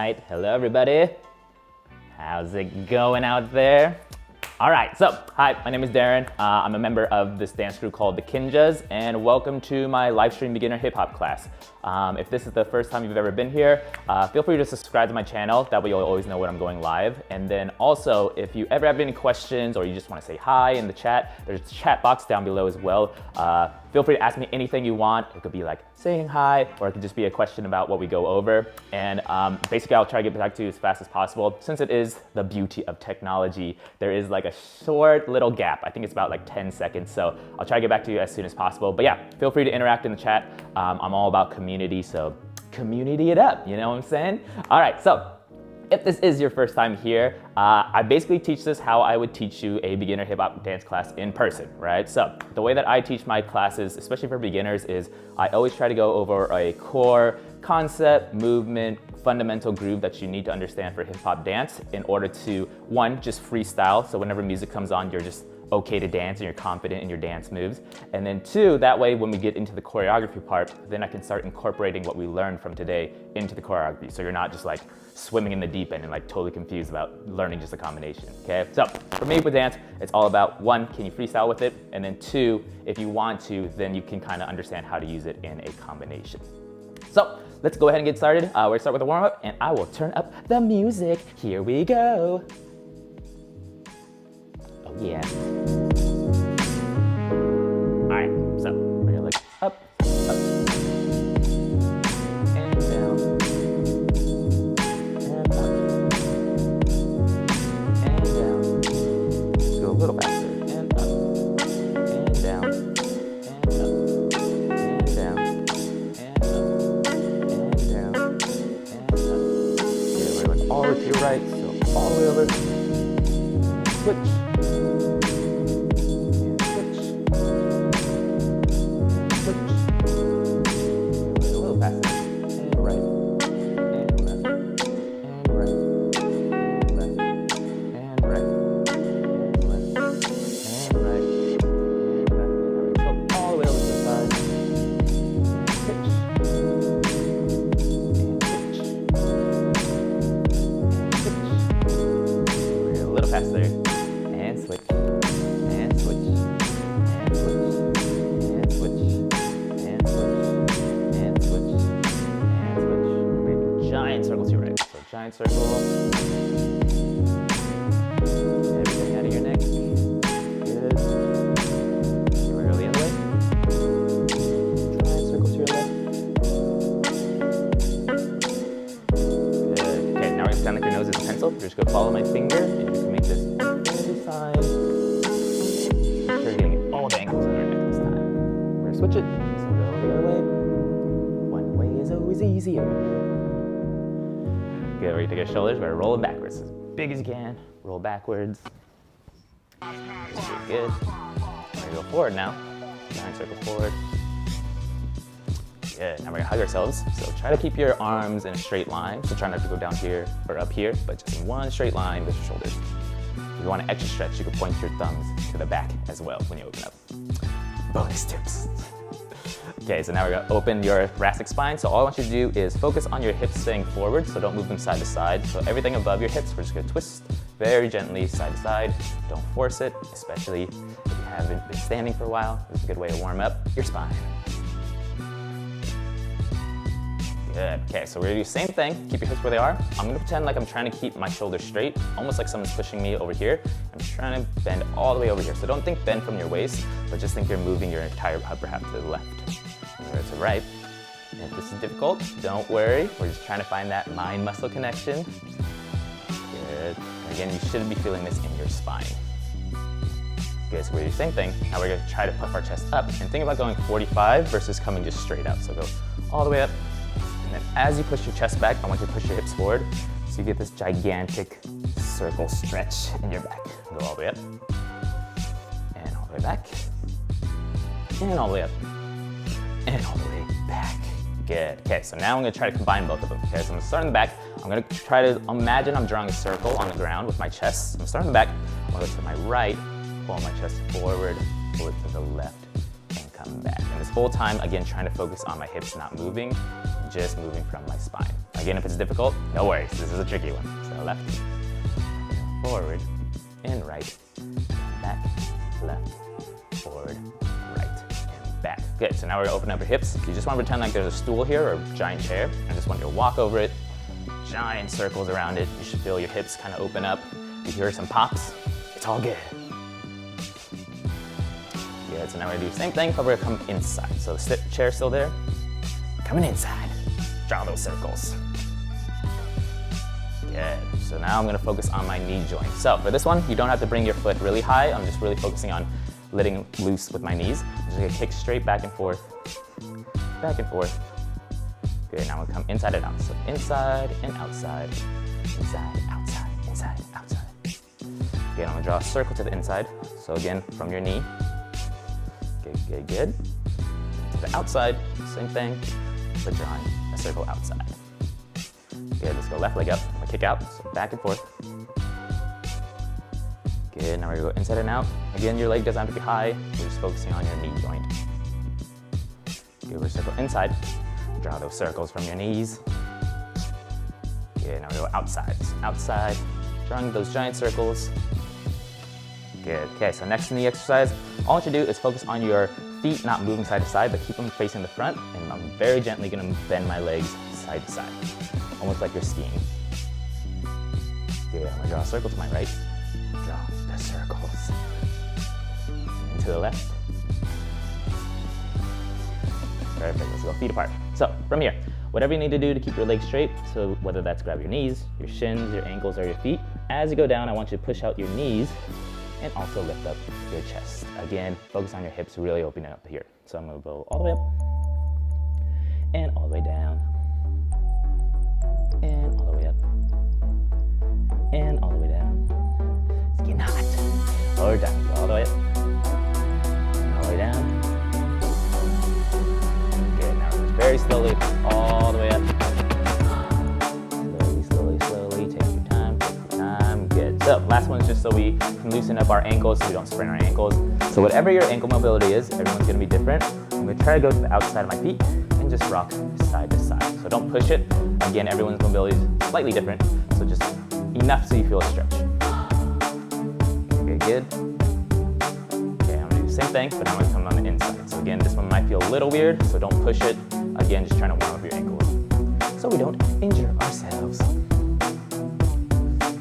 right, hello everybody. How's it going out there? All right, so hi, my name is Darren. I'm a member of this dance crew called the Kinjas, and welcome to my Livestream beginner hip hop class. If this is the first time you've ever been here, feel free to subscribe to my channel. That way you'll always know when I'm going live. And then also, if you ever have any questions or you just want to say hi in the chat, there's a chat box down below as well. Feel free to ask me anything you want. It could be like saying hi, or it could just be a question about what we go over. And basically, I'll try to get back to you as fast as possible. Since it is the beauty of technology, there is like a short little gap. I think it's about like 10 seconds. So I'll try to get back to you as soon as possible. But yeah, feel free to interact in the chat. I'm all about community, so community it up, you know what I'm saying? All right, so if this is your first time here, I basically teach this how I would teach you a beginner hip hop dance class in person, right? So the way that I teach my classes, especially for beginners, is I always try to go over a core concept, movement, fundamental groove that you need to understand for hip hop dance in order to, one, just freestyle. So whenever music comes on, you're just okay to dance and you're confident in your dance moves. And then two, that way when we get into the choreography part, then I can start incorporating what we learned from today into the choreography. So you're not just like swimming in the deep end and like totally confused about learning just a combination, okay? So for me with dance, it's all about one, can you freestyle with it? And then two, if you want to, then you can kind of understand how to use it in a combination. So let's go ahead and get started. We're gonna start with a warm up and I will turn up the music. Here we go. Oh yeah. All right, so we're gonna look up, up, and down, and up, and down. Let's go a little faster, and up, and down, and up, and down, and up, and down, and up. Yeah, we're going all the way to your right, so all the way over. Switch. Faster, and switch, and switch, and switch, and switch, and switch, and switch, and switch. Make a giant circle to your right. So giant circle. Everything out of your neck. Good. Here we go the other way. Giant circle to your left. Good. Okay, now we're gonna sound like your nose is a pencil. You're just gonna follow my finger. This infinity sign. Make sure you're getting all the angles in your neck this time. We're gonna switch it. So go the other way. One way is always easier. Good, we're gonna take your shoulders, we're gonna roll it backwards. As big as you can. Roll backwards. Good. We're gonna go forward now. Giant circle forward. Good, now we're gonna hug ourselves. So try to keep your arms in a straight line. So try not to go down here or up here, but just in one straight line with your shoulders. If you want an extra stretch, you can point your thumbs to the back as well when you open up. Bonus tips. Okay, so now we're gonna open your thoracic spine. So all I want you to do is focus on your hips staying forward, so don't move them side to side. So everything above your hips, we're just gonna twist very gently side to side. Don't force it, especially if you haven't been standing for a while. This is a good way to warm up your spine. Good, okay, so we're gonna do the same thing. Keep your hips where they are. I'm gonna pretend like I'm trying to keep my shoulders straight, almost like someone's pushing me over here. I'm trying to bend all the way over here. So don't think bend from your waist, but just think you're moving your entire upper half to the left or to the right. And if this is difficult, don't worry. We're just trying to find that mind-muscle connection. Good, and again, you should be feeling this in your spine. Good, so we're gonna do the same thing. Now we're gonna try to puff our chest up and think about going 45 versus coming just straight up. So go all the way up. And then as you push your chest back, I want you to push your hips forward so you get this gigantic circle stretch in your back. Go all the way up, and all the way back, and all the way up, and all the way back. Good, okay, so now I'm gonna try to combine both of them. Okay, so I'm gonna start in the back. I'm gonna try to imagine I'm drawing a circle on the ground with my chest. So I'm starting in the back, I'm gonna go to my right, pull my chest forward, pull it to the left, and come back. And this whole time, again, trying to focus on my hips not moving, just moving from my spine. Again, if it's difficult, no worries, this is a tricky one. So left, forward, and right, back, left, forward, right, and back. Good, so now we're gonna open up your hips. You just wanna pretend like there's a stool here or a giant chair. I just want you to walk over it, giant circles around it. You should feel your hips kind of open up. You hear some pops, it's all good. Good, so now we're gonna do the same thing, but we're gonna come inside. So the chair's still there, coming inside. Draw those circles. Good, so now I'm gonna focus on my knee joint. So for this one, you don't have to bring your foot really high. I'm just really focusing on letting loose with my knees. I'm just gonna kick straight back and forth, back and forth. Good, now I'm gonna come inside and out. So inside and outside, inside, outside, inside, outside. Again, I'm gonna draw a circle to the inside. So again, from your knee. Good, good, good. To the outside, same thing, but drawing a circle outside. Good, let's go left leg up. I'm gonna kick out, so back and forth. Good, now we're gonna go inside and out. Again, your leg doesn't have to be high. We're just focusing on your knee joint. Good, we're circle inside. Draw those circles from your knees. Good, now we go outside. So outside, drawing those giant circles. Good, okay, so next in the exercise, all I want you to do is focus on your feet not moving side to side, but keep them facing the front, and I'm very gently gonna bend my legs side to side, almost like you're skiing. Good, I'm gonna draw a circle to my right. Draw the circles. And to the left. Perfect, let's go feet apart. So from here, whatever you need to do to keep your legs straight, so whether that's grab your knees, your shins, your ankles, or your feet, as you go down, I want you to push out your knees and also lift up your chest. Again, focus on your hips, really opening up here. So I'm gonna go all the way up, and all the way down, and all the way up, and all the way down. It's getting hot. Lower down, go all the way up, and all the way down. Good, now just very slowly, all the way up. Slowly, slowly, slowly, take your time, good. So last one is just so we can loosen up our ankles so we don't sprain our ankles. So whatever your ankle mobility is, everyone's gonna be different. I'm gonna try to go to the outside of my feet and just rock side to side. So don't push it. Again, everyone's mobility is slightly different, so just enough so you feel a stretch. Okay, good. Okay, I'm gonna do the same thing, but now I'm gonna come on the inside. So again, this one might feel a little weird, so don't push it. Again, just trying to warm up your ankles so we don't injure ourselves.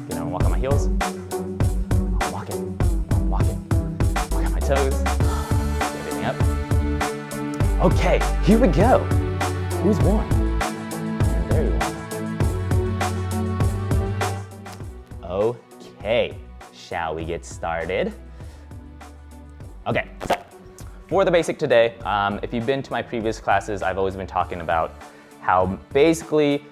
You know, walk on my heels. I'm walking. Walk on my toes. Get everything up. Okay, here we go. Who's won? And there you are. Okay, shall we get started? Okay, so for the basic today, if you've been to my previous classes, I've always been talking about how basically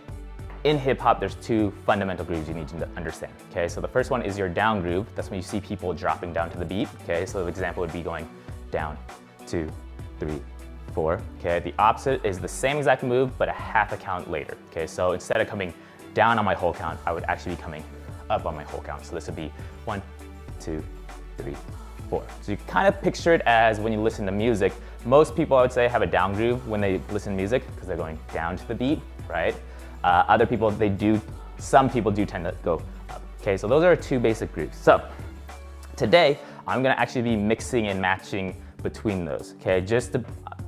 in hip hop, there's two fundamental grooves you need to understand. Okay, so the first one is your down groove. That's when you see people dropping down to the beat. Okay, so the example would be going down, 2, 3, 4. Okay, the opposite is the same exact move, but a half a count later. Okay, so instead of coming down on my whole count, I would actually be coming up on my whole count. So this would be 1, 2, 3, 4. So you kind of picture it as when you listen to music. Most people, I would say, have a down groove when they listen to music because they're going down to the beat, right? Other people, some people do tend to go up. Okay, so those are our two basic grooves. So today, I'm gonna actually be mixing and matching between those. Okay,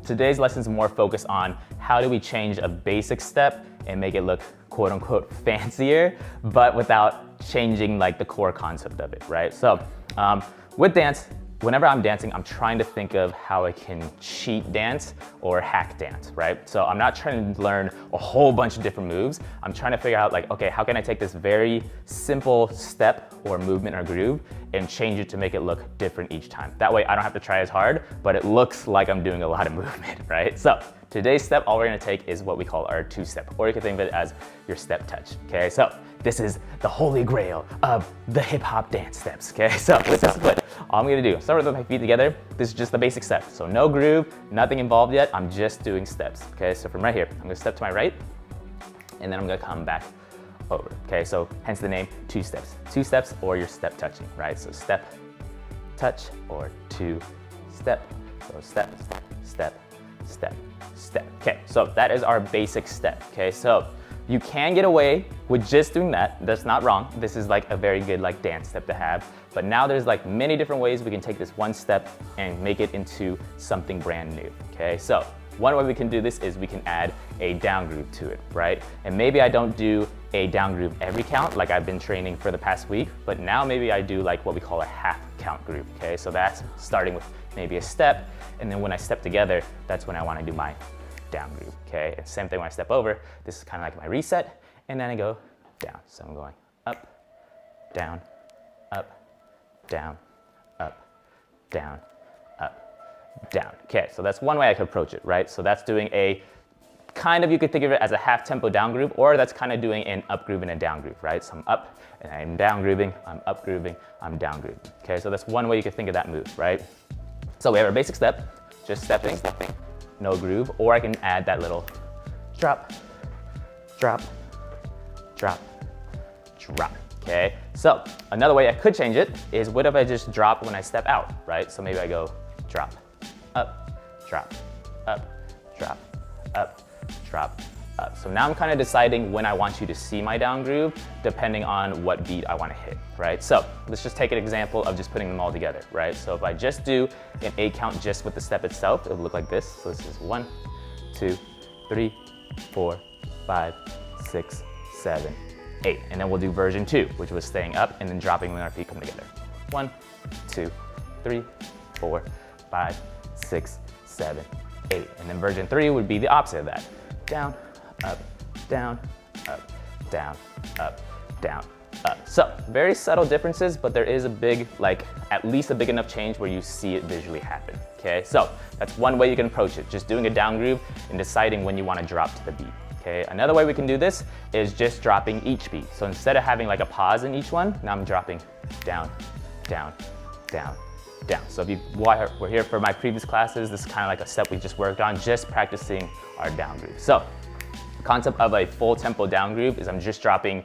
today's lesson is more focused on how do we change a basic step and make it look quote unquote fancier, but without changing like the core concept of it, right? So with dance, whenever I'm dancing, I'm trying to think of how I can cheat dance or hack dance, right? So I'm not trying to learn a whole bunch of different moves. I'm trying to figure out like, okay, how can I take this very simple step or movement or groove and change it to make it look different each time. That way I don't have to try as hard, but it looks like I'm doing a lot of movement, right? So today's step, all we're gonna take is what we call our two-step, or you can think of it as your step touch, okay? So this is the holy grail of the hip hop dance steps, okay? So this is what all I'm gonna do. Start with my feet together. This is just the basic step. So no groove, nothing involved yet. I'm just doing steps, okay? So from right here, I'm gonna step to my right, and then I'm gonna come back over, okay? So hence the name, two steps. Two steps or your step touching, right? So step, touch, or two, step. So step, step, step, step. Okay, so that is our basic step. Okay, so you can get away with just doing that. That's not wrong. This is like a very good like dance step to have. But now there's like many different ways we can take this one step and make it into something brand new. Okay, so one way we can do this is we can add a down groove to it, right? And maybe I don't do a down groove every count like I've been training for the past week, but now maybe I do like what we call a half count groove. Okay, so that's starting with maybe a step, and then when I step together, that's when I want to do my down groove. Okay, and same thing when I step over. This is kind of like my reset, and then I go down. So I'm going up, down, up, down, up, down, up, down. Okay, so that's one way I could approach it, right? So that's doing a kind of, you could think of it as a half tempo down groove, or that's kind of doing an up groove and a down groove, right? So I'm up and I'm down grooving, I'm up grooving, I'm down grooving. Okay, so that's one way you could think of that move, right? So we have our basic step, just stepping, no groove, or I can add that little drop, drop, drop, drop. Okay, so another way I could change it is what if I just drop when I step out, right? So maybe I go drop, up, drop, up, drop, up, drop, up. So now I'm kind of deciding when I want you to see my down groove depending on what beat I want to hit, right? So let's just take an example of just putting them all together, right? So if I just do an 8 count just with the step itself, it'll look like this. So this is 1, 2, 3, 4, 5, 6, 7, 8. And then we'll do version 2, which was staying up and then dropping when our feet come together. 1, 2, 3, 4, 5, 6, 7, 8. And then version 3 would be the opposite of that. Down, up, down, up, down, up, down, up. So very subtle differences, but there is a big, like at least a big enough change where you see it visually happen. Okay, so that's one way you can approach it, just doing a down groove and deciding when you want to drop to the beat. Okay, another way we can do this is just dropping each beat. So instead of having like a pause in each one, now I'm dropping down, down, down, down. So if you were here for my previous classes, this is kind of like a step we just worked on, just practicing our down groove. So the concept of a full tempo down groove is I'm just dropping,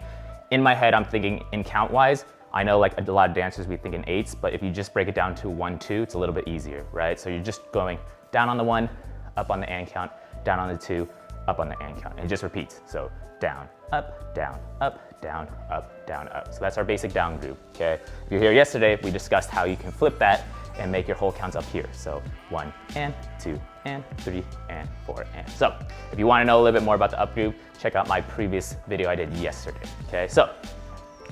in my head I'm thinking in count wise. I know like a lot of dancers we think in 8s, but if you just break it down to 1, 2, it's a little bit easier, right? So you're just going down on the 1, up on the and count, down on the 2, up on the and count, and it just repeats. So down, up, down, up, down, up, down, up. So that's our basic down groove, okay? If you're here yesterday, we discussed how you can flip that and make your whole counts up here. So 1 and 2 and 3 and 4 and. So if you want to know a little bit more about the up groove, check out my previous video I did yesterday, okay? So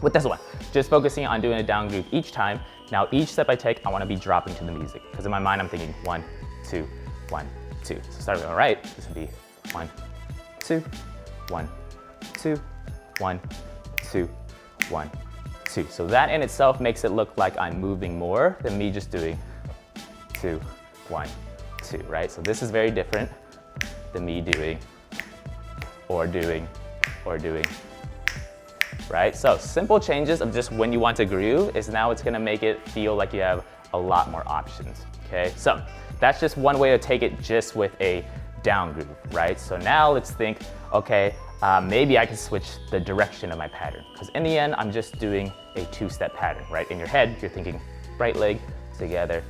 with this one, just focusing on doing a down groove each time. Now each step I take, I want to be dropping to the music, because in my mind I'm thinking 1, 2, 1, 2. So starting on the right, this would be 1, 2, 1, 2, 1, 2, 1, 2. So that in itself makes it look like I'm moving more than me just doing 2, 1, 2, right? So this is very different than me doing, or doing, or doing, right? So simple changes of just when you want to groove is now it's gonna make it feel like you have a lot more options, okay? So that's just one way to take it just with a down groove, right? So now let's think, okay, maybe I can switch the direction of my pattern, because in the end, I'm just doing a 2-step pattern, right? In your head, you're thinking right leg together,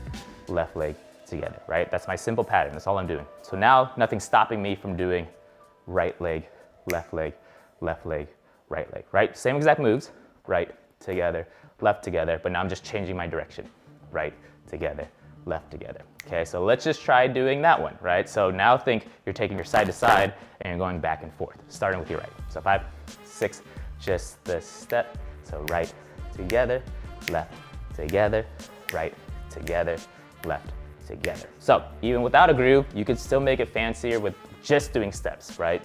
left leg together, right? That's my simple pattern, that's all I'm doing. So now nothing's stopping me from doing right leg, left leg, left leg, right leg, right? Same exact moves, right together, left together, but now I'm just changing my direction, right together, left together. Okay, so let's just try doing that one, right? So now think you're taking your side to side and you're going back and forth, starting with your right. So 5, 6, just the step. So right together, left together, right together, left together. So even without a groove, you could still make it fancier with just doing steps, right?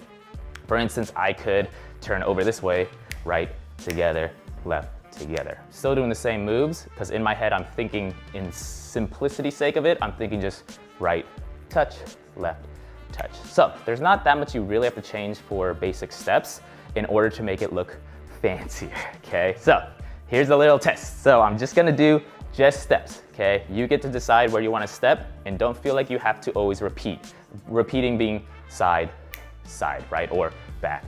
For instance, I could turn over this way, right together, left together. Still doing the same moves, because in my head I'm thinking, in simplicity's sake of it, I'm thinking just right, touch, left, touch. So there's not that much you really have to change for basic steps in order to make it look fancier, okay? So here's a little test. So I'm just gonna do just steps, okay? You get to decide where you wanna step, and don't feel like you have to always repeat. Repeating being side, side, right? Or back,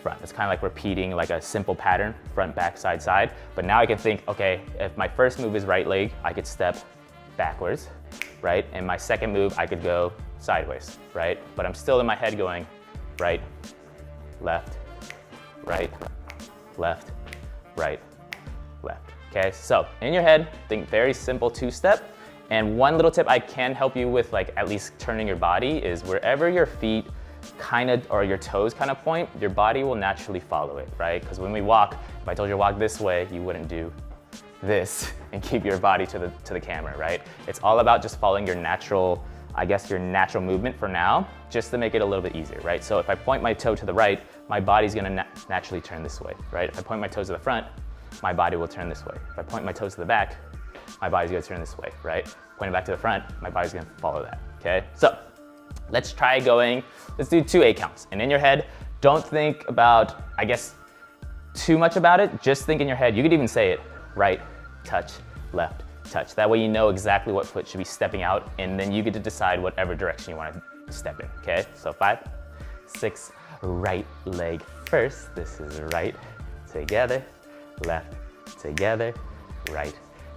front. It's kind of like repeating like a simple pattern, front, back, side, side. But now I can think, okay, if my first move is right leg, I could step backwards, right? And my second move, I could go sideways, right? But I'm still in my head going right, left, right, left, right, left. Okay, so in your head, think very simple two-step. And one little tip I can help you with, like at least turning your body, is wherever your feet kind of, or your toes kind of point, your body will naturally follow it, right? Because when we walk, if I told you to walk this way, you wouldn't do this and keep your body to the camera, right? It's all about just following your natural, I guess your natural movement for now, just to make it a little bit easier, right? So if I point my toe to the right, my body's gonna naturally turn this way, right? If I point my toes to the front, my body will turn this way. If I point my toes to the back, my body's gonna turn this way, right? Pointing back to the front, my body's gonna follow that, okay? So let's try going, let's do 2 8 counts. And in your head, don't think about, I guess, too much about it. Just think in your head, you could even say it, right, touch, left, touch. That way you know exactly what foot should be stepping out, and then you get to decide whatever direction you wanna step in, okay? So 5, 6, right leg first. This is right, together, left, together, right,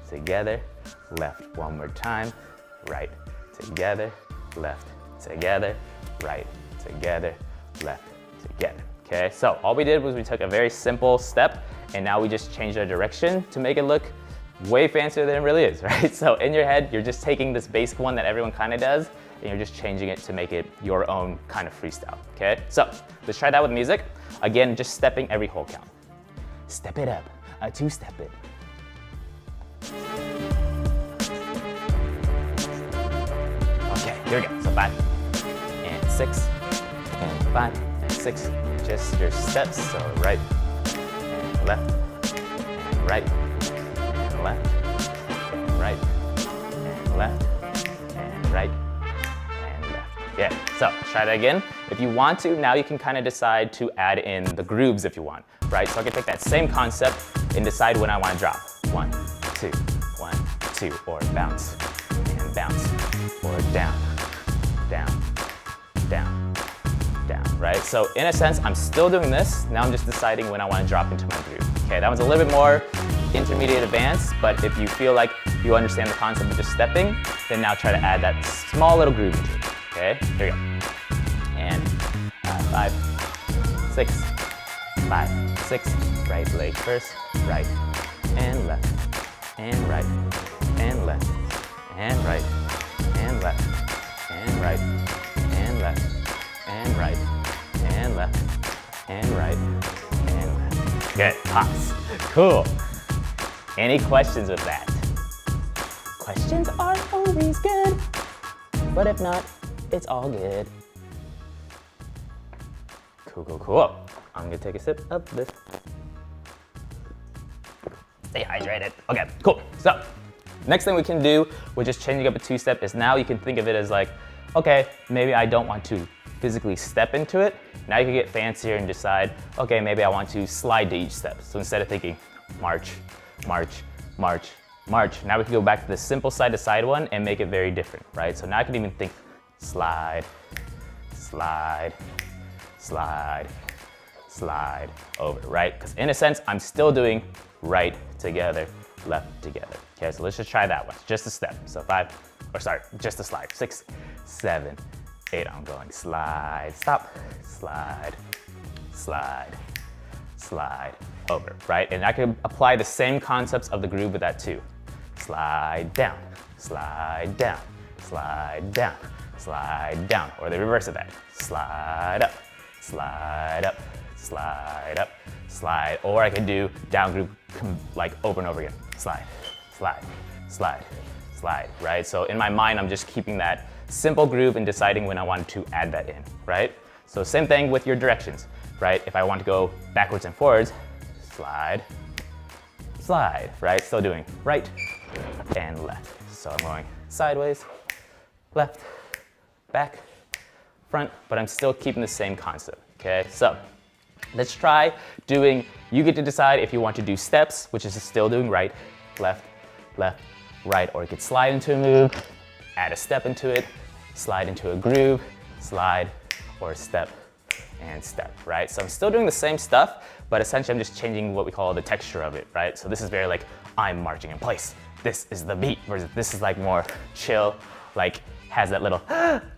together, left. One more time, right, together, left, together, right, together, left, together. Okay, so all we did was we took a very simple step, and now we just changed our direction to make it look way fancier than it really is, right? So in your head, you're just taking this basic one that everyone kind of does, and you're just changing it to make it your own kind of freestyle, okay? So let's try that with music. Again, just stepping every whole count. Step it up, a 2-step it. Okay, here we go. So 5 and 6 and 5 and 6. Just your steps. So right and left and right and left and right and left and right and left. Yeah, so try that again. If you want to, now you can kind of decide to add in the grooves if you want, right? So I can take that same concept and decide when I want to drop. 1, 2, 1, 2, or bounce and bounce, or down, down, down, down, right? So in a sense, I'm still doing this. Now I'm just deciding when I want to drop into my groove. Okay, that was a little bit more intermediate advanced, but if you feel like you understand the concept of just stepping, then now try to add that small little groove into it. Okay, here we go. And 5, 6, 5, 6, right leg first, right and left, and right and left, and right and left, and right and left, and right and left, and right and left. Good, pops. Cool. Any questions with that? Questions are always good, but if not, it's all good. Cool, cool, cool. I'm gonna take a sip of this. Stay hydrated. Okay, cool. So, next thing we can do with just changing up a 2-step is now you can think of it as like, okay, maybe I don't want to physically step into it. Now you can get fancier and decide, okay, maybe I want to slide to each step. So instead of thinking march, march, march, march, now we can go back to the simple side-to-side one and make it very different, right? So now I can even think slide, slide, slide, slide over, right? Because in a sense, I'm still doing right together, left together. Okay, so let's just try that one, just a step. So 5, or sorry, just a slide. 6, 7, 8, I'm going slide, stop, slide, slide, slide over, right? And I can apply the same concepts of the groove with that too. Slide down, slide down, slide down, slide down, or the reverse of that. Slide up, slide up, slide up, slide, or I could do down groove like over and over again. Slide, slide, slide, slide, right? So in my mind, I'm just keeping that simple groove and deciding when I want to add that in, right? So same thing with your directions, right? If I want to go backwards and forwards, slide, slide, right? Still doing right and left. So I'm going sideways, left, back, front, but I'm still keeping the same concept, okay? So let's try doing, you get to decide if you want to do steps, which is still doing right, left, left, right, or you could slide into a move, add a step into it, slide into a groove, slide, or step and step, right? So I'm still doing the same stuff, but essentially I'm just changing what we call the texture of it, right? So this is very like, I'm marching in place. This is the beat, versus this is like more chill, like has that little,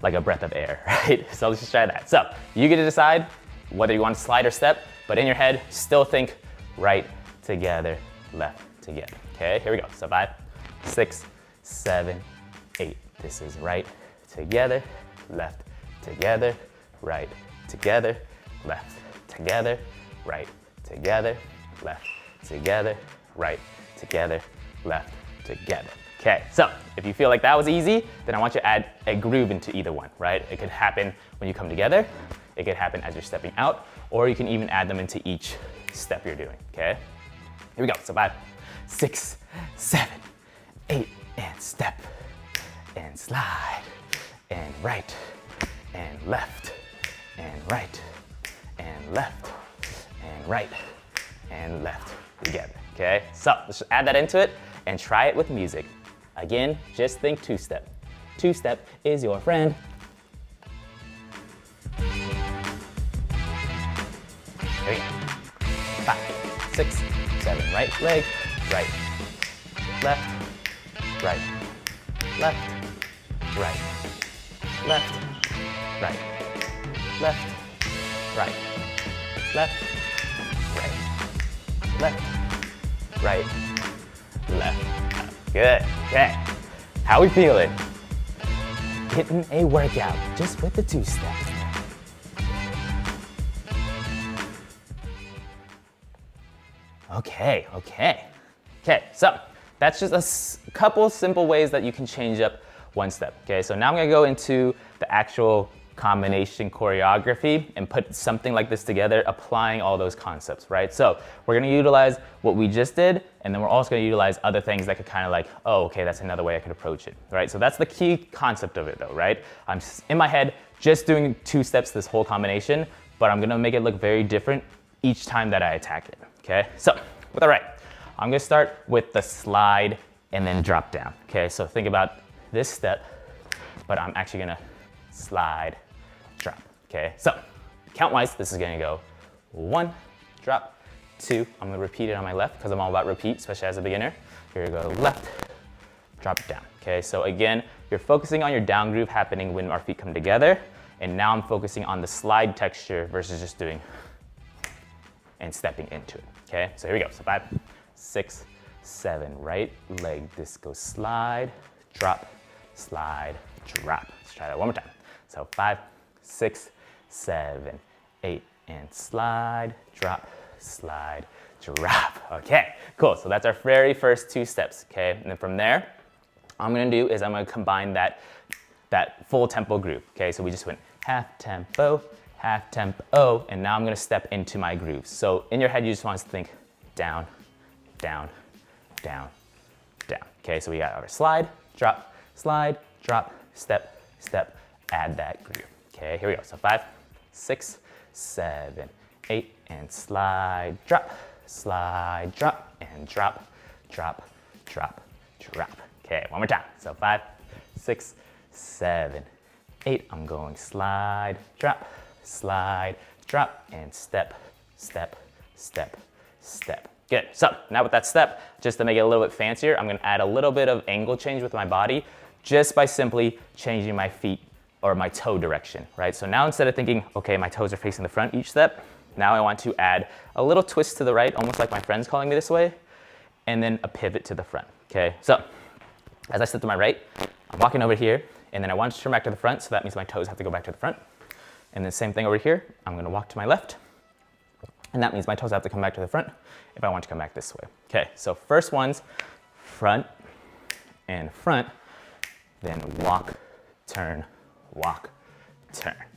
like a breath of air, right? So let's just try that. So you get to decide whether you want to slide or step, but in your head, still think right together, left together. Okay, here we go. So 5, 6, 7, 8. This is right together, left together, right together, left together, right together, left together, right together, left together. Okay, so if you feel like that was easy, then I want you to add a groove into either one, right? It could happen when you come together, it could happen as you're stepping out, or you can even add them into each step you're doing, okay? Here we go, so 5, 6, 7, 8, and step, and slide, and right, and left, and right, and left, and right, and left together, okay? So let's just add that into it and try it with music. Again, just think two-step. Two-step is your friend. Here we go. 5, 6, 7, right leg, right, left, right, left, right, left, right, left, right, left, right, left, right, left. Good, okay. How we feeling? Getting a workout just with the two steps. Okay, so that's just a couple simple ways that you can change up one step. Okay, so now I'm gonna go into the actual combination choreography and put something like this together, applying all those concepts, right? So we're gonna utilize what we just did, and then we're also gonna utilize other things that could kind of like, oh, okay, that's another way I could approach it, right? So that's the key concept of it though, right? I'm in my head just doing two steps this whole combination, but I'm gonna make it look very different each time that I attack it, okay? So with that right, I'm gonna start with the slide and then drop down, okay? So think about this step, but I'm actually gonna slide, drop, okay? So count-wise, this is gonna go 1, drop, 2, I'm gonna repeat it on my left because I'm all about repeat, especially as a beginner. Here we go, left, drop down, okay? So again, you're focusing on your down groove happening when our feet come together, and now I'm focusing on the slide texture versus just doing and stepping into it, okay? So here we go, so 5, 6, 7, right leg, this goes slide, drop, slide, drop. Let's try that one more time. So 5, 6, 7, 8, and slide, drop, slide, drop. Okay, cool. So that's our very first two steps, okay? And then from there, all I'm gonna do is I'm gonna combine that full tempo groove, okay? So we just went half tempo, and now I'm gonna step into my grooves. So in your head, you just want to think down, down, down, down. Okay, so we got our slide, drop, step, step, add that groove. Okay, here we go. So 5, 6, 7, 8, and slide, drop, and drop, drop, drop, drop. Okay, one more time. So 5, 6, 7, 8. I'm going slide, drop, and step, step, step, step. Good. So now with that step, just to make it a little bit fancier, I'm gonna add a little bit of angle change with my body just by simply changing my feet or my toe direction, right? So now instead of thinking, okay, my toes are facing the front each step, now I want to add a little twist to the right, almost like my friend's calling me this way, and then a pivot to the front, okay? So as I step to my right, I'm walking over here, and then I want to turn back to the front, so that means my toes have to go back to the front. And then same thing over here, I'm gonna walk to my left, and that means my toes have to come back to the front if I want to come back this way. Okay, so first one's front and front, then walk, turn,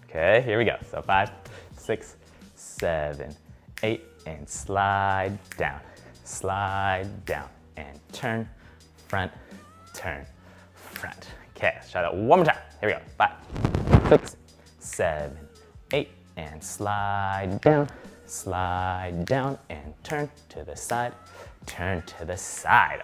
okay, here we go. So 5, 6, 7, 8, and slide down, and turn, front, okay, let's try that one more time. Here we go, 5, 6, 7, 8, and slide down, and turn to the side,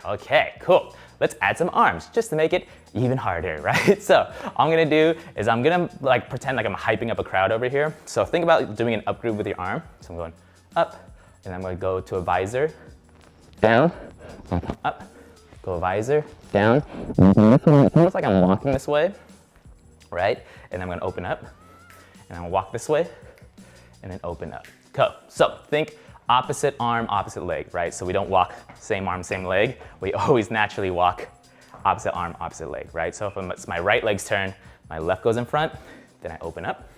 Okay, cool. Let's add some arms just to make it even harder, right? So all I'm gonna do is I'm gonna like pretend like I'm hyping up a crowd over here. So think about doing an up groove with your arm. So I'm going up, and I'm gonna go to a visor, down, up, go visor, down. It's almost like I'm walking this way, right? And I'm gonna open up, and I'm gonna walk this way, and then open up. Go. So think opposite arm, opposite leg, right? So we don't walk same arm, same leg. We always naturally walk opposite arm, opposite leg, right? So if it's my right leg's turn, my left goes in front, then I open up.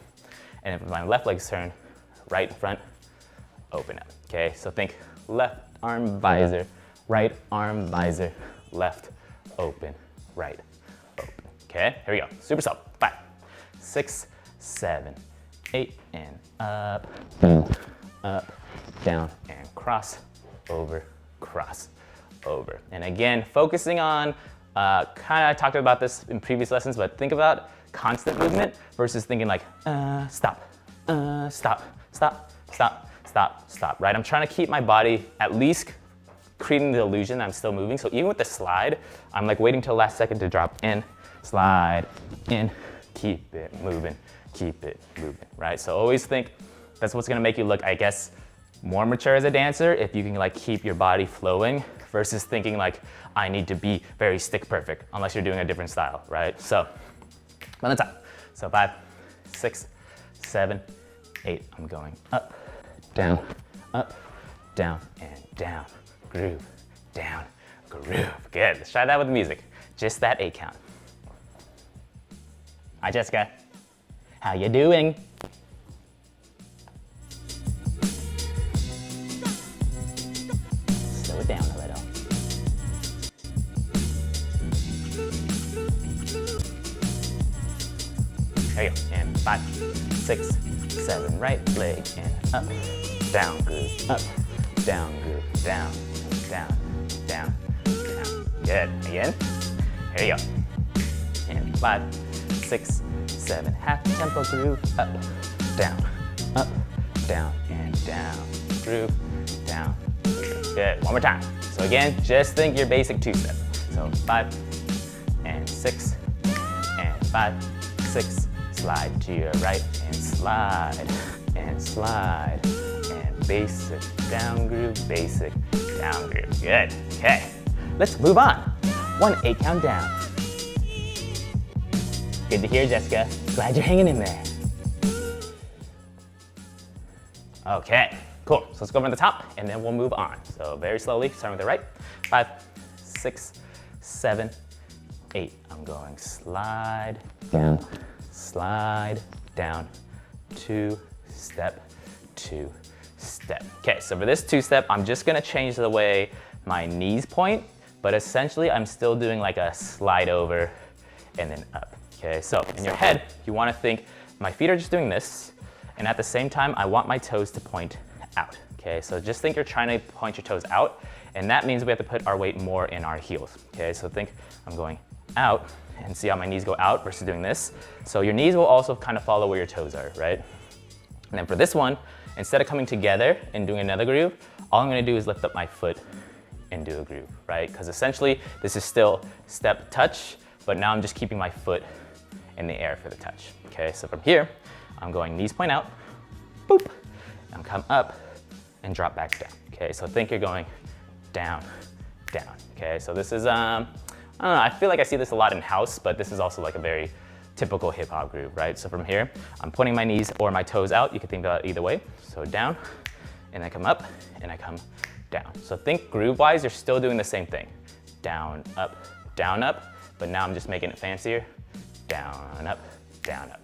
And if my left leg's turn, right in front, open up, okay? So think left arm visor, right arm visor, left, open, right, open, okay? Here we go, super soft. 5, 6, 7, 8, and up, down, and cross, over. And again, focusing on, I talked about this in previous lessons, but think about constant movement versus thinking like, stop, right? I'm trying to keep my body at least creating the illusion that I'm still moving. So even with the slide, I'm like waiting till the last second to drop in, slide, in, keep it moving, right? So always think that's what's gonna make you look, I guess, more mature as a dancer if you can like keep your body flowing versus thinking like, I need to be very stick perfect unless you're doing a different style, right? So on the top. So 5, 6, 7, 8. I'm going up, down, and down, groove, down, groove. Good. Let's try that with the music. Just that 8 count. Hi, Jessica. How you doing? Slow it down a little. There you go. And 5, 6, 7, right leg, and up, down, groove, up, down, groove, down. Good. Again. Here you go. And 5, 6, 7, half tempo groove, up, down, and down, groove, down. Good. One more time. So again, just think your basic 2-step. So 5 and 6 and 5, 6. Slide to your right and slide, and basic, down groove, basic, down groove. Good, okay. Let's move on. 1 8 count down. Good to hear, Jessica. Glad you're hanging in there. Okay, cool. So let's go from the top and then we'll move on. So very slowly, starting with the right. 5, 6, 7, 8. I'm going slide, down, 2 step. Okay, so for this 2-step, I'm just gonna change the way my knees point, but essentially I'm still doing like a slide over and then up. Okay, so in your head, you wanna think my feet are just doing this, and at the same time, I want my toes to point out. Okay, so just think you're trying to point your toes out, and that means we have to put our weight more in our heels. Okay, so think I'm going out, and see how my knees go out versus doing this. So your knees will also kind of follow where your toes are, right? And then for this one, instead of coming together and doing another groove, all I'm gonna do is lift up my foot and do a groove, right? Because essentially, this is still step touch, but now I'm just keeping my foot in the air for the touch. Okay, so from here, I'm going knees point out, boop, and come up and drop back down. Okay, so think you're going down. Okay, so this is, I don't know, I feel like I see this a lot in house, but this is also like a very typical hip hop groove, right? So from here, I'm pointing my knees or my toes out. You can think about it either way. So down, and I come up, and I come down. So think groove-wise, you're still doing the same thing. Down, up, but now I'm just making it fancier. Down, up.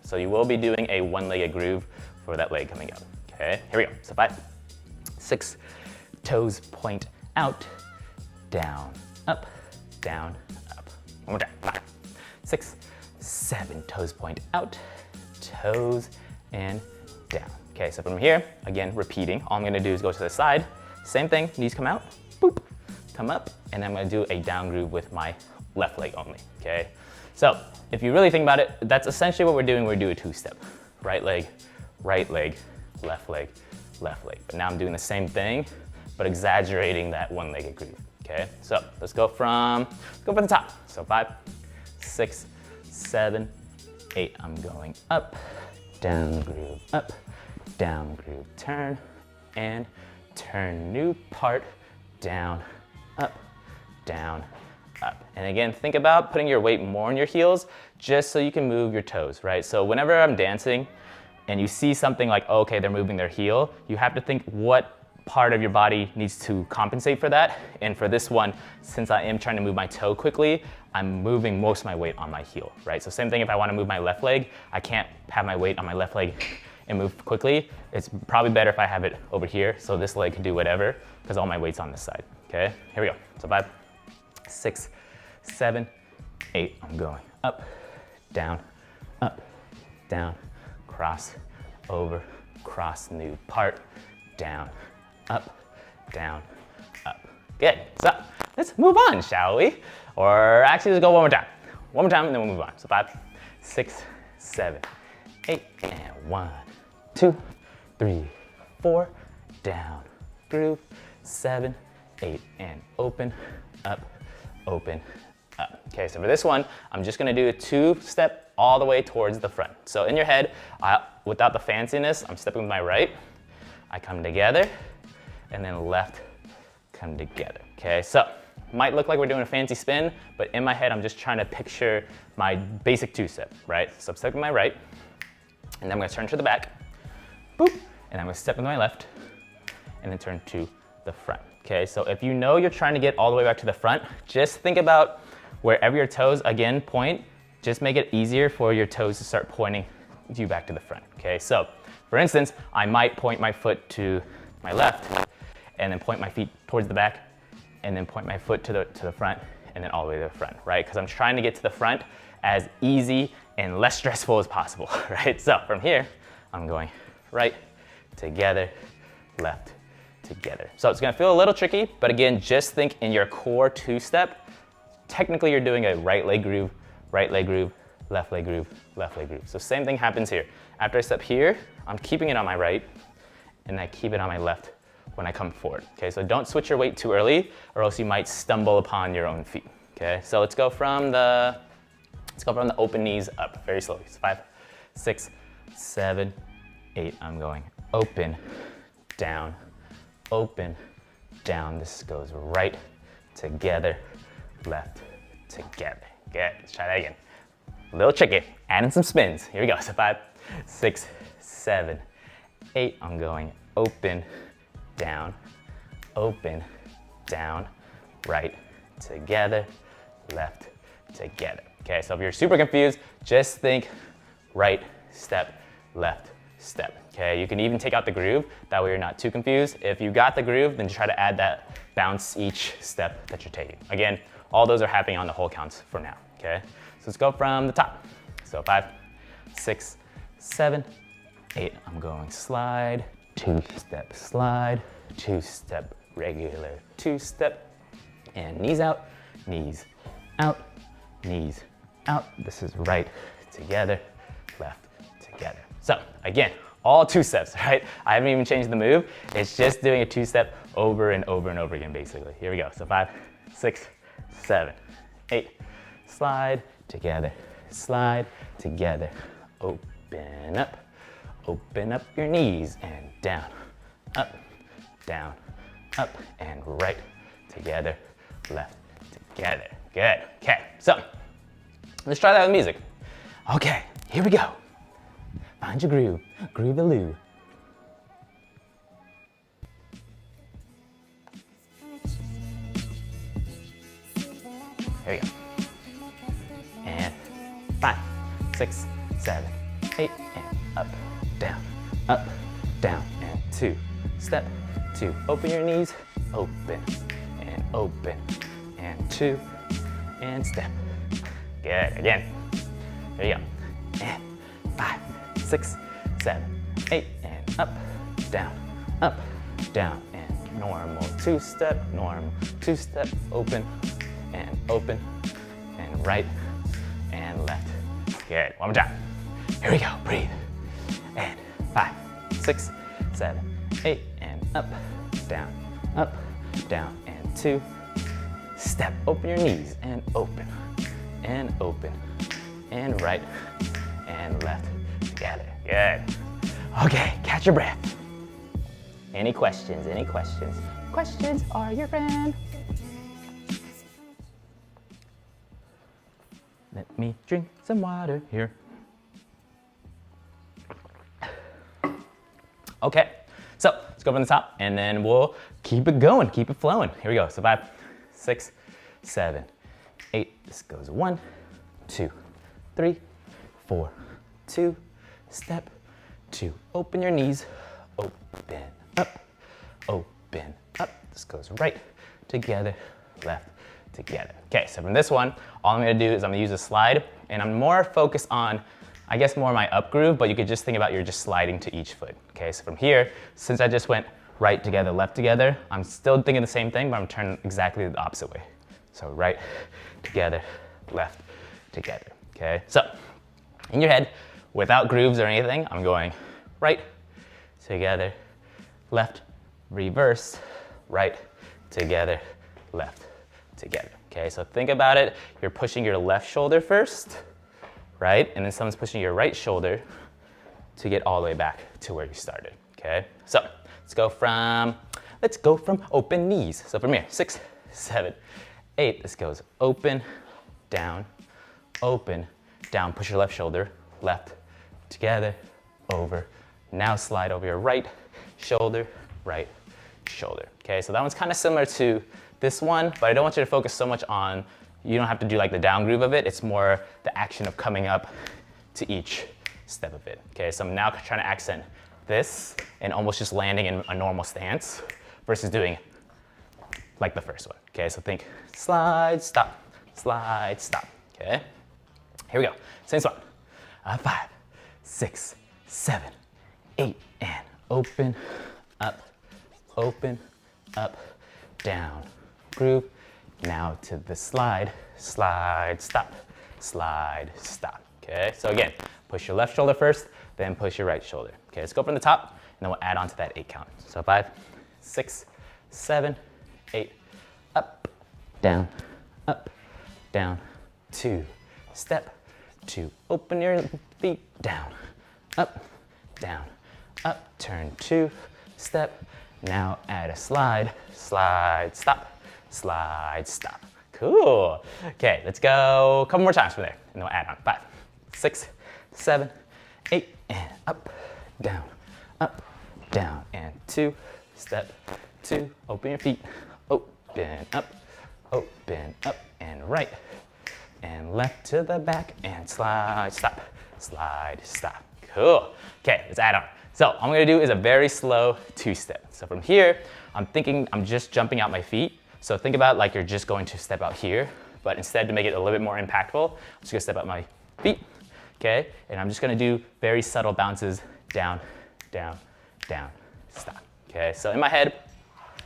So you will be doing a one-legged groove for that leg coming up, okay? Here we go. So 5, 6, toes point out, down, up. One more time. 5, 6, 7, toes point out, toes and down. Okay, so from here, again, repeating. All I'm gonna do is go to the side. Same thing, knees come out, boop, come up, and I'm gonna do a down groove with my left leg only, okay? So if you really think about it, that's essentially what we're doing. We do a 2-step. Right leg, left leg. But now I'm doing the same thing, but exaggerating that one-legged groove, okay? So let's go from the top. So 5, 6, 7, 8. I'm going up, down groove, turn, and turn. New part, down, up, up. And again, think about putting your weight more on your heels just so you can move your toes, right? So whenever I'm dancing and you see something like, oh, okay, they're moving their heel, you have to think what part of your body needs to compensate for that. And for this one, since I am trying to move my toe quickly, I'm moving most of my weight on my heel, right? So same thing if I want to move my left leg, I can't have my weight on my left leg and move quickly. It's probably better if I have it over here so this leg can do whatever because all my weight's on this side, okay? Here we go. So 5, 6, 7, 8. I'm going up, down, cross, over, cross, new part, down, up, down, up. Good. So let's move on, shall we? Or actually, let's go one more time. One more time, and then we'll move on. So 5, 6, 7, 8, and 1, 2, 3, 4, down, groove, 7, 8, and open, up, open, up. Okay, so for this one, I'm just gonna do a 2-step all the way towards the front. So in your head, without the fanciness, I'm stepping with my right, I come together, and then left, come together. Okay, so might look like we're doing a fancy spin, but in my head, I'm just trying to picture my basic 2-step, right? So I'm stepping with my right, and then I'm gonna turn to the back, boop, and I'm gonna step with my left, and then turn to the front. Okay, so if you know you're trying to get all the way back to the front, just think about wherever your toes, again, point, just make it easier for your toes to start pointing you back to the front, okay? So, for instance, I might point my foot to my left, and then point my feet towards the back, and then point my foot to the front, and then all the way to the front, right? Because I'm trying to get to the front as easy and less stressful as possible, right? So from here, I'm going right, together, left, together. So it's gonna feel a little tricky, but again, just think in your core 2-step, technically you're doing a right leg groove, left leg groove, left leg groove. So same thing happens here. After I step here, I'm keeping it on my right, and I keep it on my left when I come forward, okay? So don't switch your weight too early, or else you might stumble upon your own feet, okay? So let's go from the open knees up, very slowly. So 5, 6, 7, 8. I'm going open, down, open, down. This goes right, together, left, together. Good, let's try that again. A little tricky, adding some spins. Here we go, so 5, 6, 7, 8. I'm going open, down, right, together, left, together. Okay, so if you're super confused, just think right step, left step. Okay, you can even take out the groove, that way you're not too confused. If you got the groove, then try to add that bounce each step that you're taking. Again, all those are happening on the whole counts for now, okay? So let's go from the top. So 5, 6, 7, 8. I'm going slide, 2-step slide, 2-step regular 2-step, and knees out, knees out, knees out. This is right, together, left, together. So again, all 2-steps, right? I haven't even changed the move. It's just doing a 2-step over and over and over again, basically. Here we go. So 5, 6, 7, 8. Slide, together, open up your knees, and down, up, and right, together, left, together. Good, okay, so let's try that with music. Okay, here we go. Find your groove, groove-a-loo. Here we go. And 5, 6, 7, 8, and up, down, and 2, step, 2. Open your knees, open, and 2, and step. Good, again. Here you go. And 5, 6, 7, 8, and up, down, and normal 2-step, open, and right, and left. Good, one more time. Here we go, breathe. And 5, 6, 7, 8, and up, down, and 2. Step, open your knees, and open, and right, and left, together. Good. Okay, catch your breath. Any questions, Questions are your friend. Let me drink some water here. Okay, so let's go from the top and then we'll keep it going, keep it flowing. Here we go. So 5, 6, 7, 8. This goes 1, 2, 3, 4, 2, step, 2. Open your knees, open, up, open, up. This goes right, together, left, together. Okay, so from this one, all I'm gonna do is I'm gonna use a slide, and I'm more focused on, I guess, more my up groove, but you could just think about you're just sliding to each foot. Okay, so from here, since I just went right together, left together, I'm still thinking the same thing, but I'm turning exactly the opposite way. So right, together, left, together. Okay, so in your head, without grooves or anything, I'm going right, together, left, reverse, right, together, left, together. Okay, so think about it. You're pushing your left shoulder first, right? And then someone's pushing your right shoulder to get all the way back to where you started. Okay, so let's go from open knees. So from here, 6, 7, 8. This goes open, down, push your left shoulder, left, together, over. Now slide over your right shoulder, right shoulder. Okay, so that one's kind of similar to this one, but I don't want you to focus so much on, you don't have to do like the down groove of it. It's more the action of coming up to each step of it. Okay, so I'm now trying to accent this and almost just landing in a normal stance versus doing like the first one. Okay, so think slide, stop, okay? Here we go, same spot. 5, 6, 7, 8, and open, up, down, groove. Now to the slide, stop. Okay, so again, push your left shoulder first, then push your right shoulder. Okay, let's go from the top, and then we'll add on to that 8 count. So 5, 6, 7, 8, up, down, 2, step, 2, open your feet, down, up, turn 2, step, now add a slide, stop. Cool. Okay, let's go a couple more times from there, and then we'll add on. 5, 6, 7, 8, and up, down, and 2, step, 2, open your feet, open up, and right, and left to the back, and slide, stop. Cool. Okay, let's add on. So all I'm gonna do is a very slow 2-step. So from here, I'm thinking I'm just jumping out my feet. So think about like you're just going to step out here, but instead to make it a little bit more impactful, I'm just gonna step out my feet, okay? And I'm just gonna do very subtle bounces, down, stop, okay? So in my head,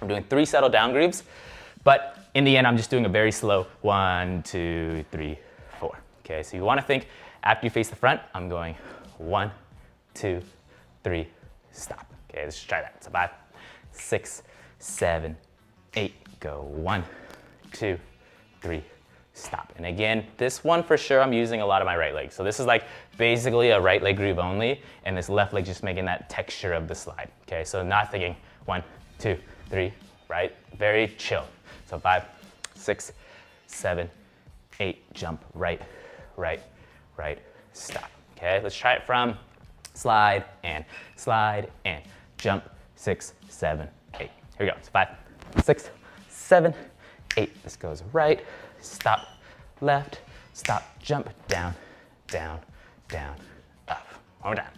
I'm doing 3 subtle down grooves, but in the end, I'm just doing a very slow 1, 2, 3, 4, okay? So you wanna think after you face the front, I'm going 1, 2, 3, stop. Okay, let's just try that. So 5, 6, 7, 8, go 1, 2, 3, stop. And again, this one for sure, I'm using a lot of my right leg. So this is like basically a right leg groove only, and this left leg just making that texture of the slide. Okay, so not thinking 1, 2, 3, right? Very chill. So 5, 6, 7, 8, jump, right, stop. Okay, let's try it from slide and jump, 6, 7, 8. Here we go. So 5, 6, 7, 8. This goes right, stop, left, stop, jump, down, up. One more time.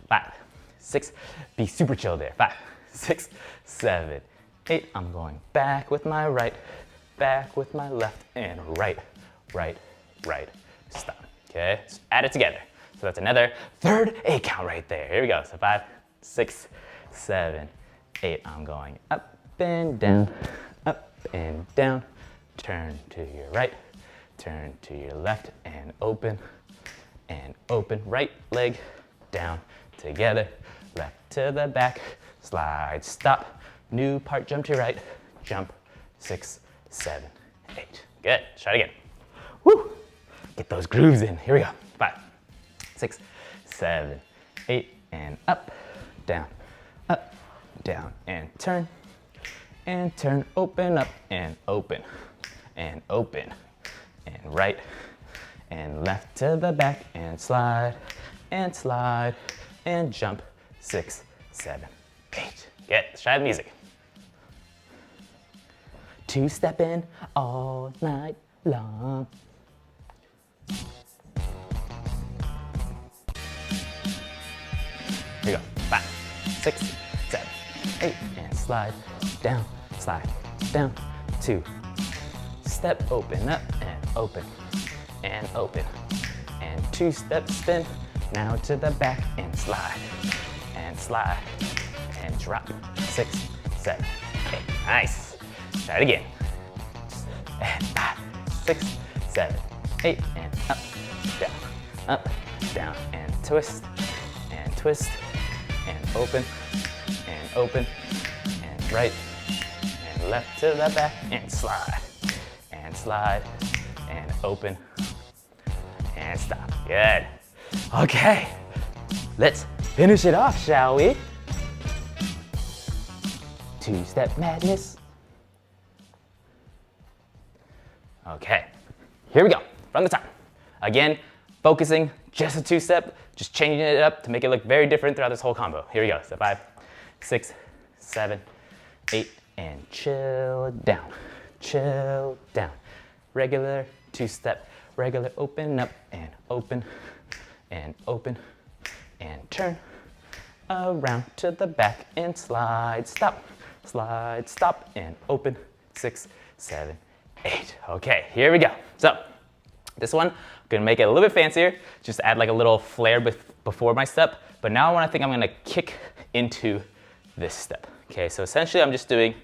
5, 6, be super chill there. 5, 6, 7, 8. I'm going back with my right, back with my left, and right, stop. Okay, let's add it together. So that's another third 8 count right there. Here we go. So 5, 6, 7, 8. I'm going up and down, turn to your right, turn to your left, and open, right leg down, together, left to the back, slide, stop, new part, jump to your right, jump, 6, 7, 8. Good, let's try it again. Woo! Get those grooves in. Here we go. 5, 6, 7, 8, and up, down, and turn, open up, and open, and right, and left to the back, and slide, and jump, 6, 7, 8. Good, let's try the music. 2-stepping all night long. Here we go, 5, 6, 7, 8, and slide down, 2. Step, open up, and open, and 2-step spin. Now to the back, and slide, and drop, 6, 7, 8. Nice. Try it again. And 5, 6, 7, 8, and up, down, and twist, and open, and right, and left to the back, and slide, and open, and stop. Good. Okay, let's finish it off, shall we? 2-step madness. Okay, here we go, from the top. Again, focusing just a 2-step, just changing it up to make it look very different throughout this whole combo. Here we go, so 5, 6, 7, 8, and chill down. Regular 2-step, regular open up, and open, and turn around to the back, and slide, stop, and open, 6, 7, 8. Okay, here we go. So this one, I'm gonna make it a little bit fancier, just add like a little flair before my step, but now I think I'm gonna kick into this step. Okay, so essentially I'm just doing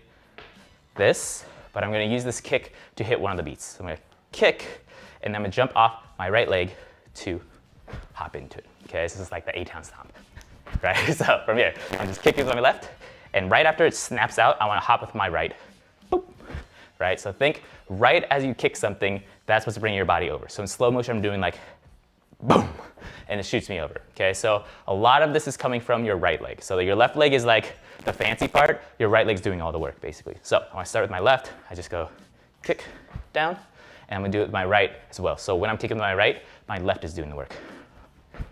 this, but I'm gonna use this kick to hit one of the beats. So I'm gonna kick, and then I'm gonna jump off my right leg to hop into it. Okay, so this is like the A-Town stomp, right? So from here, I'm just kicking with my left, and right after it snaps out, I wanna hop with my right, boop, right? So think right as you kick something, that's what's bringing your body over. So in slow motion, I'm doing like, boom, and it shoots me over, okay? So a lot of this is coming from your right leg. So your left leg is like the fancy part, your right leg's doing all the work, basically. So I wanna start with my left, I just go kick, down, and I'm gonna do it with my right as well. So when I'm kicking with my right, my left is doing the work,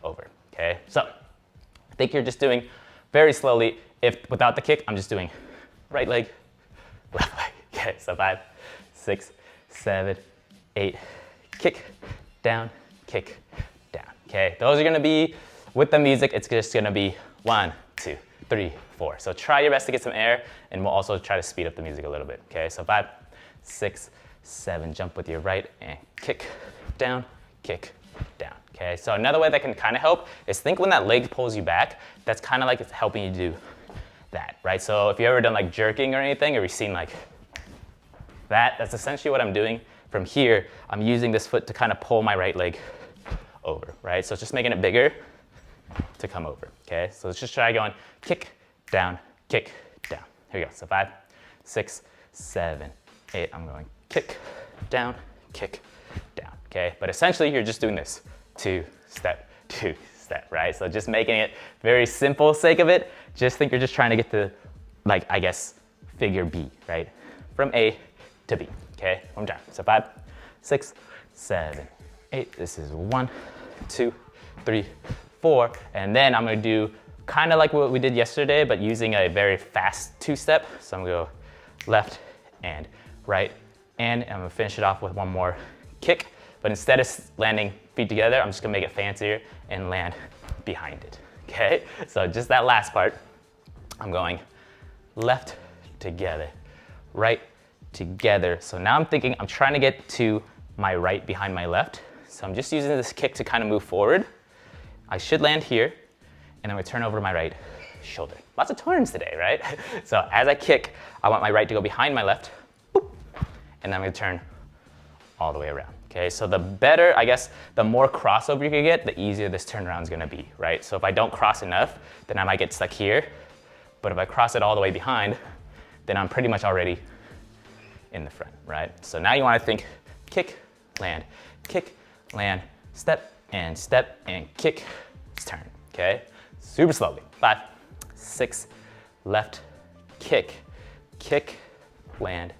over, okay? So I think you're just doing very slowly. If without the kick, I'm just doing right leg, left leg. Okay, so 5, 6, 7, 8, kick, down, kick, down. Okay, those are gonna be, with the music, it's just gonna be 1, 2, 3, 4. So try your best to get some air, and we'll also try to speed up the music a little bit. Okay, so 5, 6, 7, jump with your right, and kick, down, down. Okay, so another way that can kind of help is think when that leg pulls you back, that's kind of like it's helping you do that, right? So if you've ever done like jerking or anything, or you've seen like that's essentially what I'm doing. From here, I'm using this foot to kind of pull my right leg over, right? So it's just making it bigger to come over, okay? So let's just try going kick, down, kick, down. Here we go, so 5, 6, 7, 8, I'm going kick, down, okay? But essentially, you're just doing this, 2-step, right? So just making it very simple sake of it, just think you're just trying to get to, like, I guess, figure B, right? From A to B, okay? One more time, so 5, 6, 7, 8, this is 1, 2, 3, 4, and then I'm gonna do kind of like what we did yesterday, but using a very fast 2-step. So I'm gonna go left and right, and I'm gonna finish it off with one more kick, but instead of landing feet together, I'm just gonna make it fancier and land behind it, okay? So just that last part, I'm going left together, right together. So now I'm thinking, I'm trying to get to my right behind my left. So I'm just using this kick to kind of move forward. I should land here, and I'm gonna turn over to my right shoulder. Lots of turns today, right? So as I kick, I want my right to go behind my left, boop, and then I'm gonna turn all the way around. Okay, so the better, I guess, the more crossover you can get, the easier this turnaround is gonna be, right? So if I don't cross enough, then I might get stuck here. But if I cross it all the way behind, then I'm pretty much already in the front, right? So now you wanna think kick, land, step, and kick, turn, okay? Super slowly. 5, 6, left, kick, land,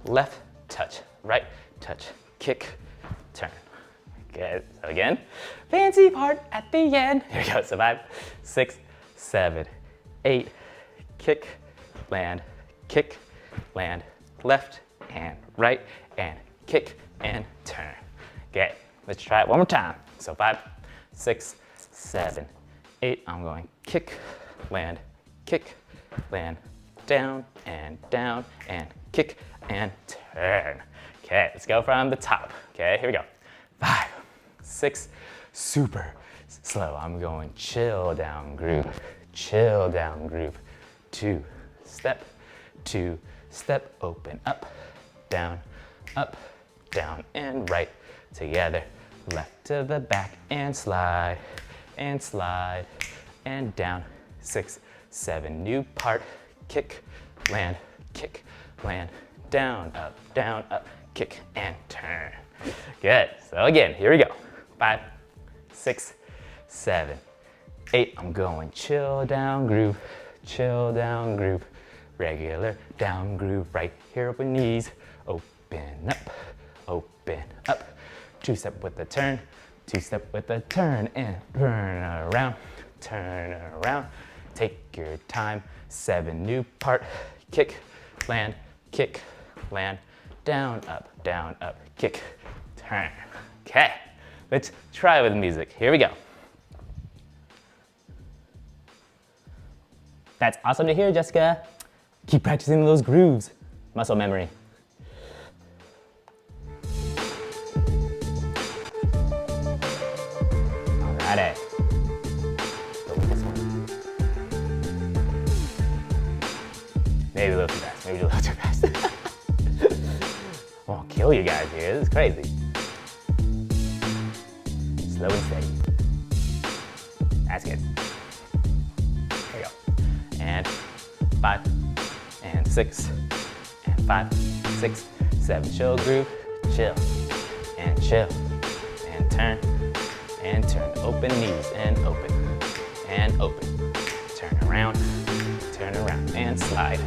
left, touch, right, touch, kick, turn. Good. So again, fancy part at the end. Here we go. So 5, 6, 7, 8, kick, land, left and right, and kick and turn. Okay, let's try it one more time. So 5, 6, 7, 8. I'm going kick, land, down, and kick and turn. Okay, let's go from the top. Okay, here we go. 5, 6, super slow. I'm going chill down groove, 2 step, open up, down, and right together, left to the back and slide, and down, 6, 7, new part, kick, land, down, up, kick and turn. Good. So again, here we go. 5, 6, 7, 8. I'm going chill down groove, regular down groove, right here, open knees, open up, 2 step with the turn, 2 step with the turn, and turn around, take your time, 7, new part, kick, land, down, up, kick, turn. Okay, let's try with music. Here we go. That's awesome to hear, Jessica. Keep practicing those grooves. Muscle memory. Alrighty. Go with this one. Maybe a little too fast. I won't kill you guys here. This is crazy. Slow and steady. That's good. There we go. And 5, and 6, and 5, 6, 7. Chill groove, chill, and turn, open knees, and open, turn around, and slide,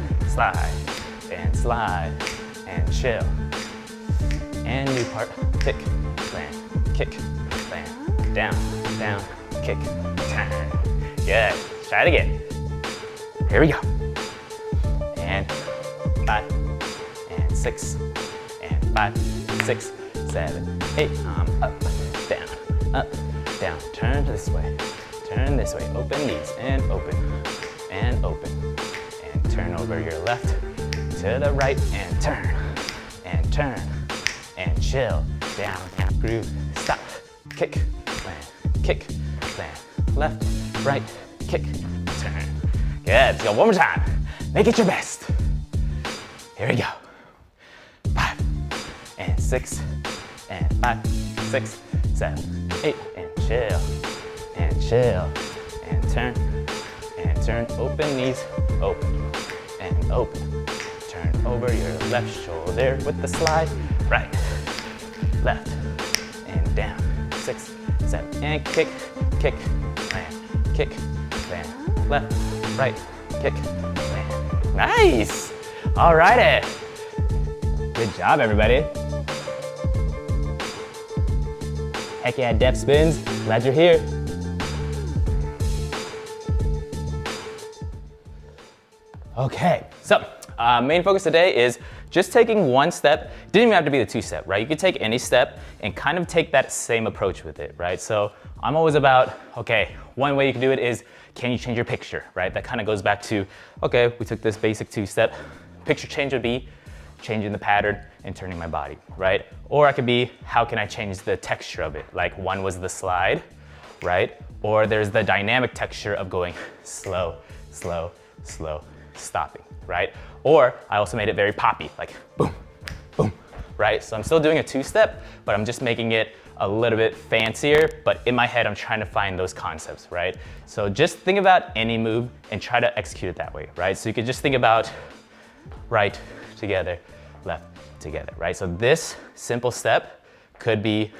and chill, and new part, kick, land, down, kick, turn. Good. Try it again. Here we go. And 5, and 6, and 5, 6, 7, 8. I'm up, down. Turn this way, open knees, and open, and turn over your left to the right, and turn, and chill, down, groove, stop, kick, land, left, right, kick, turn. Good, let's go one more time. Make it your best. Here we go. 5, and 6, and 5, 6, 7, 8, and chill, and turn, open knees, open, turn over your left shoulder with the slide, right, left, and down, 6, 7, and kick, land, left, right, kick, land. Nice! Alrighty. Good job, everybody. Heck yeah, Def Spins. Glad you're here. Okay, so main focus today is just taking one step. Didn't even have to be the 2-step, right? You could take any step and kind of take that same approach with it, right? So I'm always about, okay, one way you can do it is, can you change your picture, right? That kind of goes back to, okay, we took this basic 2-step. Picture change would be changing the pattern and turning my body, right? Or it could be, how can I change the texture of it? Like one was the slide, right? Or there's the dynamic texture of going slow, stopping, right? Or I also made it very poppy, like boom, boom, right? So I'm still doing a 2-step, but I'm just making it a little bit fancier, but in my head, I'm trying to find those concepts, right? So just think about any move and try to execute it that way, right? So you could just think about right together, left together, right? So this simple step could be,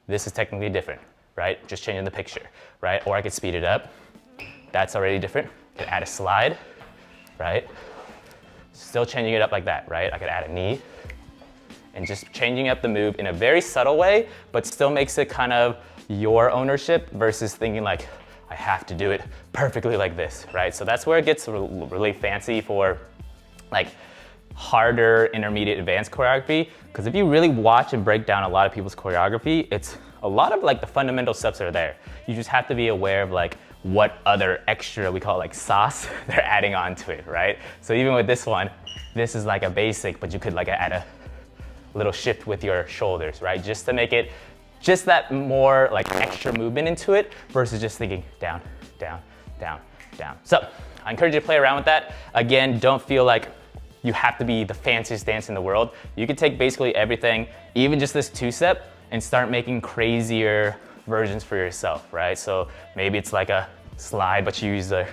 this is technically different, right? Just changing the picture, right? Or I could speed it up. That's already different. I could add a slide, right? Still changing it up like that, right? I could add a knee and just changing up the move in a very subtle way, but still makes it kind of your ownership versus thinking like, I have to do it perfectly like this, right? So that's where it gets really fancy for like harder, intermediate, advanced choreography. Because if you really watch and break down a lot of people's choreography, it's a lot of like the fundamental steps are there. You just have to be aware of like what other extra, we call it like sauce, they're adding on to it, right? So even with this one, this is like a basic, but you could like add a little shift with your shoulders, right? Just to make it just that more like extra movement into it versus just thinking down, down, down, down. So I encourage you to play around with that. Again, don't feel like you have to be the fanciest dance in the world. You could take basically everything, even just this two-step, and start making crazier versions for yourself, right? So maybe it's like a slide, but you use the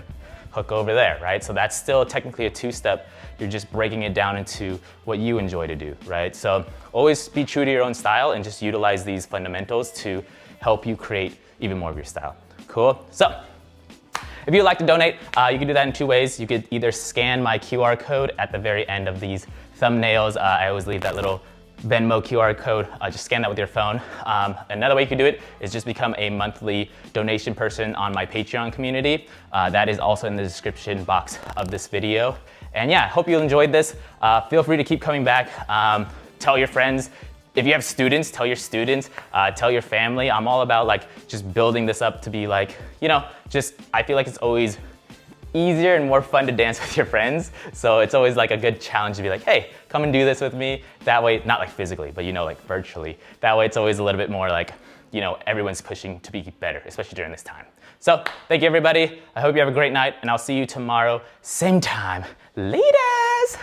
hook over there, right? So that's still technically a two-step. You're just breaking it down into what you enjoy to do, right? So always be true to your own style and just utilize these fundamentals to help you create even more of your style. Cool? So if you'd like to donate, you can do that in two ways. You could either scan my QR code at the very end of these thumbnails. I always leave that little Venmo QR code, just scan that with your phone. Another way you can do it is just become a monthly donation person on my Patreon community. That is also in the description box of this video. And yeah, hope you enjoyed this. Feel free to keep coming back. Tell your friends. If you have students, tell your students, tell your family. I'm all about like just building this up to be like, you know, just, I feel like it's always easier and more fun to dance with your friends. So it's always like a good challenge to be like, hey, come and do this with me. That way, not like physically, but you know, like virtually. That way it's always a little bit more like, you know, everyone's pushing to be better, especially during this time. So thank you everybody. I hope you have a great night and I'll see you tomorrow, same time. Laters!